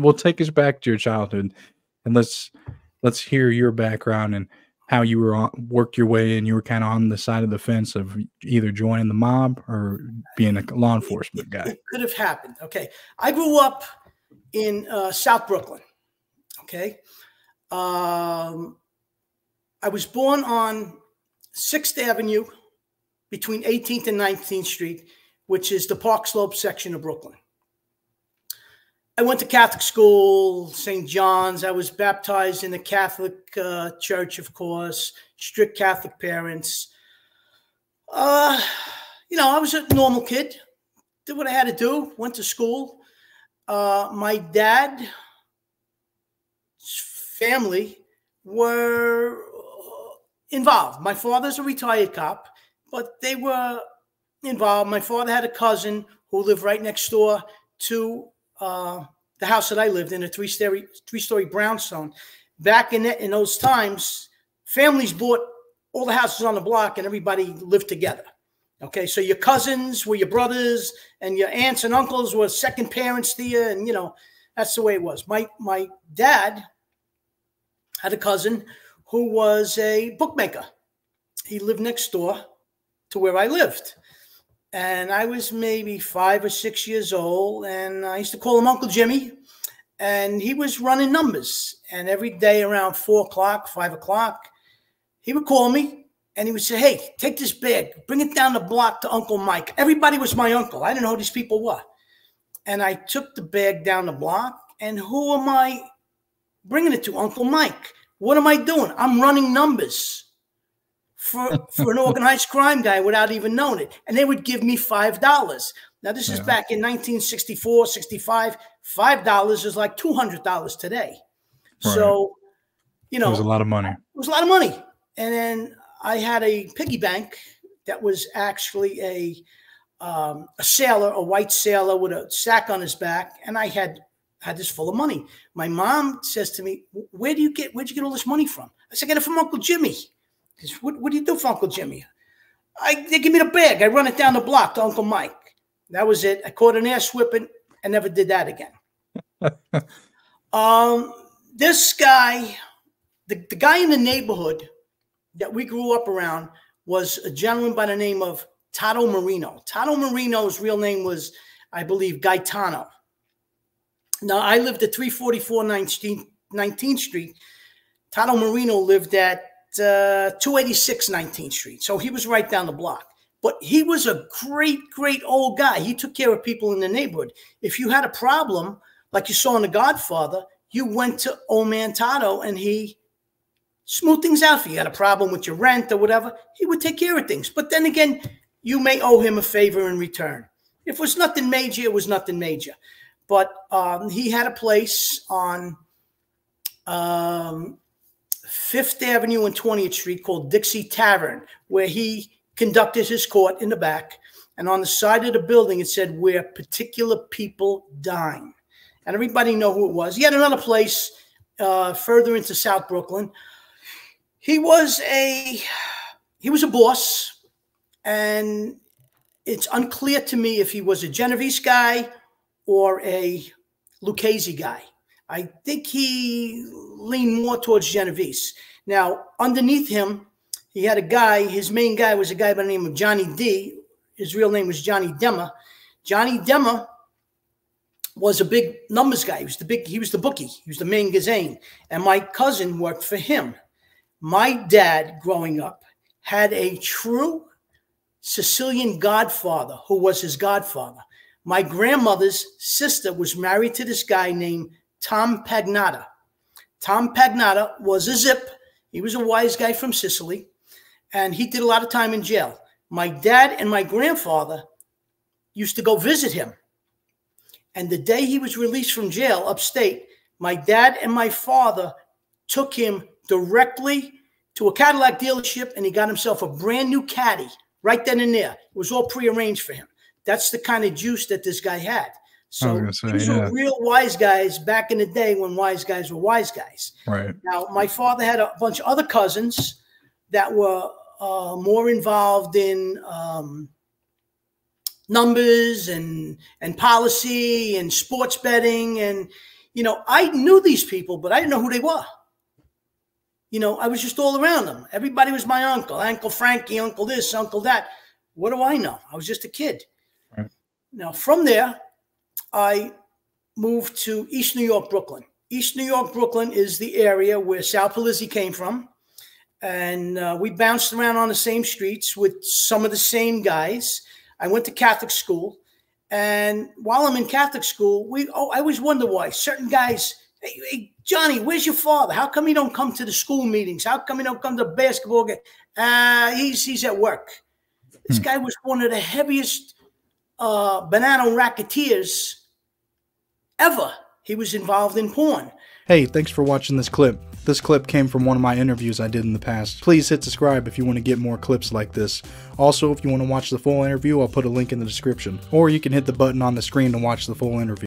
Well, take us back to your childhood, and let's hear your background and how you worked your way in. You were kind of on the side of the fence of either joining the mob or being a law enforcement guy. It could have happened. Okay, I grew up in South Brooklyn. Okay, I was born on 6th Avenue between 18th and 19th Street, which is the Park Slope section of Brooklyn. I went to Catholic school, St. John's. I was baptized in the Catholic church, of course, strict Catholic parents. You know, I was a normal kid, did what I had to do, went to school. My dad's family were involved. My father's a retired cop, but they were involved. My father had a cousin who lived right next door to the house that I lived in, a three-story brownstone. Back in those times, families bought all the houses on the block and everybody lived together. Okay, so your cousins were your brothers and your aunts and uncles were second parents to you, and, you know, that's the way it was. My dad had a cousin who was a bookmaker. He lived next door to where I lived. And I was maybe 5 or 6 years old, and I used to call him Uncle Jimmy, and he was running numbers. And every day around 4 o'clock, 5 o'clock, he would call me, and he would say, hey, take this bag, bring it down the block to Uncle Mike. Everybody was my uncle. I didn't know who these people were. And I took the bag down the block, and who am I bringing it to? Uncle Mike. What am I doing? I'm running numbers for an organized crime guy without even knowing it. And they would give me $5. Now, this is back in 1964, 65. $5 is like $200 today. Right. So, you know. It was a lot of money. It was a lot of money. And then I had a piggy bank that was actually a sailor, a white sailor with a sack on his back. And I had this full of money. My mom says to me, where'd you get all this money from? I said, I got it from Uncle Jimmy. He says, what do you do for Uncle Jimmy? They give me the bag. I run it down the block to Uncle Mike. That was it. I caught an ass whipping and never did that again. This guy, the guy in the neighborhood that we grew up around was a gentleman by the name of Tato Marino. Tato Marino's real name was, I believe, Gaetano. Now, I lived at 344 19th Street. Tato Marino lived at 286 19th Street. So he was right down the block. But he was a great, great old guy. He took care of people in the neighborhood. If you had a problem, like you saw in The Godfather, you went to old man Tato and he smoothed things out for you. You had a problem with your rent or whatever, he would take care of things. But then again, you may owe him a favor in return. If it was nothing major, it was nothing major. But he had a place on 5th Avenue and 20th Street called Dixie Tavern, where he conducted his court in the back. And on the side of the building, it said, where particular people dine. And everybody knew who it was. He had another place further into South Brooklyn. He was a boss, and it's unclear to me if he was a Genovese guy or a Lucchese guy. I think he leaned more towards Genovese. Now, underneath him, he had a guy, his main guy was a guy by the name of Johnny D. His real name was Johnny Demma. Johnny Demma was a big numbers guy. He was the bookie. He was the main gazane. And my cousin worked for him. My dad, growing up, had a true Sicilian godfather who was his godfather. My grandmother's sister was married to this guy named Tom Pagnotta. Tom Pagnotta was a Zip. He was a wise guy from Sicily, and he did a lot of time in jail. My dad and my grandfather used to go visit him. And the day he was released from jail upstate, my dad and my father took him directly to a Cadillac dealership, and he got himself a brand new Caddy right then and there. It was all prearranged for him. That's the kind of juice that this guy had. So these were real wise guys back in the day when wise guys were wise guys. Right. Now, my father had a bunch of other cousins that were more involved in numbers and policy and sports betting. And you know, I knew these people, but I didn't know who they were. You know, I was just all around them. Everybody was my uncle, Uncle Frankie, Uncle this, Uncle that. What do I know? I was just a kid. Right. Now, from there, I moved to East New York, Brooklyn. East New York, Brooklyn is the area where Sal Polizzi came from. And we bounced around on the same streets with some of the same guys. I went to Catholic school. And while I'm in Catholic school, I always wonder why certain guys, hey, Johnny, where's your father? How come he don't come to the school meetings? How come he don't come to basketball games? He's at work. This guy was one of the heaviest banana racketeers ever. He was involved in porn. Hey, thanks for watching this clip. This clip came from one of my interviews I did in the past. Please hit subscribe if you want to get more clips like this. Also, if you want to watch the full interview, I'll put a link in the description. Or you can hit the button on the screen to watch the full interview.